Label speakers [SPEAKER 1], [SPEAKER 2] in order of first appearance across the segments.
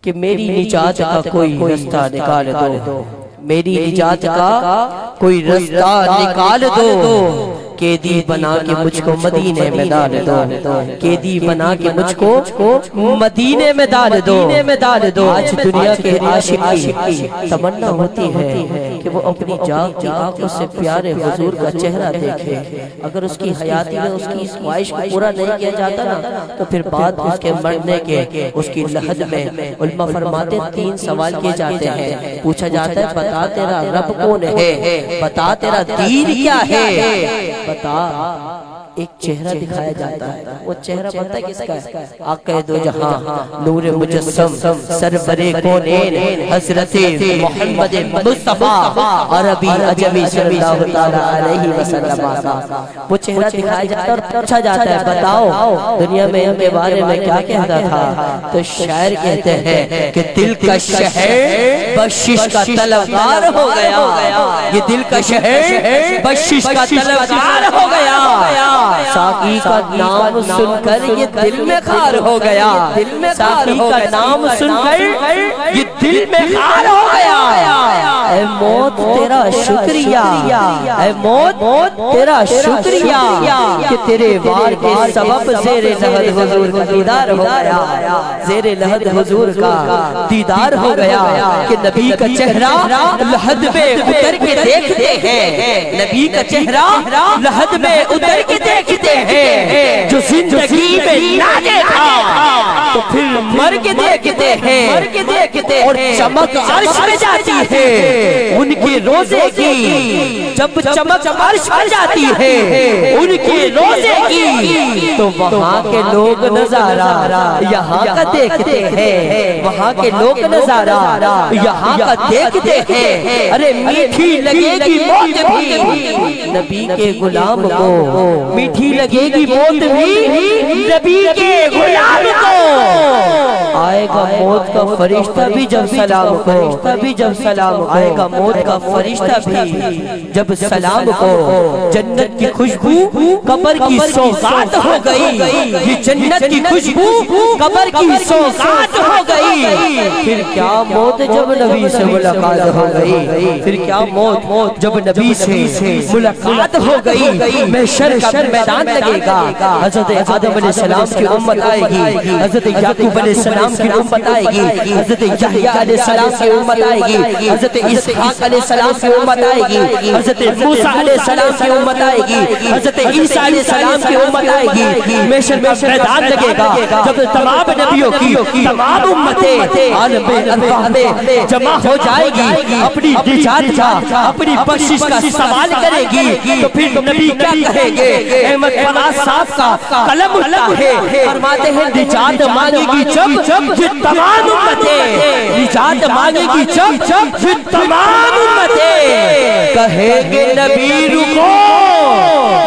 [SPEAKER 1] کہ میری نجات کا کوئی رستہ نکال دو، میری نجات کا کوئی رستہ نکال دو، قیدی بنا کے مجھ کو مدینے میں ڈال دو، قیدی بنا کے مجھ کو مدینے میں ڈال دو۔ آج دنیا کے عاشق کی تمنا ہوتی ہے کہ وہ اپنی جاگ کی آنکھوں سے پیارے حضور کا چہرہ دیکھے۔ اگر اس کی حیاتی میں اس کی اس خواہش کو پورا نہیں کیا جاتا نا تو پھر بعد اس کے مرنے کے اس کی لحد میں علماء فرماتے 3 سوال کیے جاتے ہیں، پوچھا جاتا ہے بتا تیرا رب کون ہے، بتا تیرا دین کیا ہے، بتا۔ ایک چہرہ دکھایا جاتا ہے، وہ چہرہ پتہ کس کا ہے؟ آقا دو جہاں نور مجسم سرور کونین حضرت محمد مصطفیٰ عربی عجمی صلی اللہ تعالیٰ علیہ وسلم کا وہ چہرہ دکھایا جاتا ہے اور پوچھا جاتا ہے بتاؤ دنیا میں ان کے بارے میں کیا کہتا تھا؟ تو شاعر کہتے ہیں کہ دل کا شہر بخشش کا طلبگار ہو گیا، یہ دل کا شہر بخشش کا طلبگار ہو گیا، ساقی کا نام سن کر یہ دل میں خار ہو گیا، ساقی کا نام سن کر یہ دل میں خار ہو گیا۔ اے موت تیرا شکریہ، اے موت تیرا شکریہ کہ تیرے وار کے سبب زیر لحد حضور کا دیدار ہو گیا، زیر لحد حضور کا دیدار ہو گیا کہ نبی کا چہرہ لحد میں اتر کے دیکھتے ہیں، نبی کا چہرہ لحد میں اتر کے دیکھتے ہیں، جو زندگی میں نہ دیکھا تو پھر مر کے دیکھتے ہیں، اور چمک عرش میں جاتی ہے ان کے روزے کی، جب چمک عرش میں جاتی ہے ان کے روزے کی تو وہاں کے لوگ نظارہ یہاں کا دیکھتے ہیں، وہاں کے لوگ نظارہ یہاں کا دیکھتے ہیں۔ ارے میٹھی لگے گی موت بھی نبی کے غلام کو، میٹھی لگے گی موت بھی نبی کے غلام کو، آئے گا موت کا فرشتہ بھی جب سلام کو، آئے گا موت کا فرشتہ بھی جب سلام کو۔ جنت کی خوشبو قبر کی سوغات ہو گئی، یہ جنت کی خوشبو قبر کی سوغات ہو گئی، پھر کیا موت جب نبی سے ملاقات ہو گئی، پھر کیا موت جب نبی سے ملاقات ہو گئی۔ محشر کا میدان لگے گا، حضرت آدم علیہ السلام کی امت آئے گی، حضرت یعقوب علیہ السلام کی امت آئے گی، حضرت یحییٰ علیہ السلام کی امت آئے گی، حضرت اسحاق علیہ السلام کی امت آئے گی، حضرت موسیٰ علیہ السلام کی امت آئے گی، حضرت عیسیٰ علیہ السلام کی امت آئے گی۔ محشر کا میدان لگے گا جب تمام نبیوں کی تمام امتیں عالم ارواح میں جمع ہو جائے گی، اپنی نجات کا اپنی بخشش کا سوال کرے گی، تو پھر نبی کیا کہیں گے؟ احمد فراز صاحب کا قلم اٹھتا ہے، فرماتے ہیں نجات مانگے گی جب یہ تمام امتیں، نجات مانگے گی جب یہ تمام امتیں، کہیں گے نبی رکو،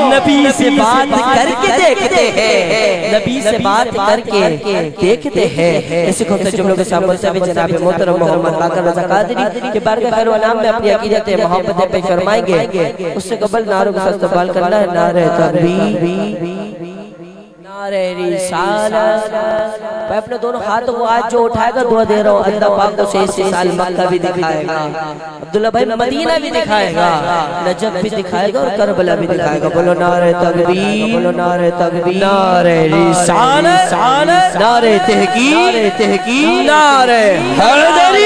[SPEAKER 1] نبی سے بات کر کے دیکھتے ہیں، نبی سے بات کر کے دیکھتے ہیں۔ اسی کو ہم جملوں کے ساتھ بولتے ہیں جناب محترم محمد باقر رضا قادری کے بارگاہ خیر و نام میں اپنی عقیدت محبت پیش فرمائیں گے۔ اس سے قبل نعروں کا استقبال کرنا ہے، نعرہ تکبیر، نعرہ رسالت۔ میں اپنے دونوں ہاتھوں کو آج جو اٹھائے گا دعا دے رہا ہوں، اللہ پاک کو 6 سال مکہ بھی دکھائے گا، عبداللہ بھائی مدینہ بھی دکھائے گا، نجف بھی دکھائے گا اور کربلا بھی دکھائے گا۔ بولو نعرہ تکبیر، بولو نعرہ تکبیر، نعرہ رسالت، نعرہ تحقیق، نعرہ حیدری۔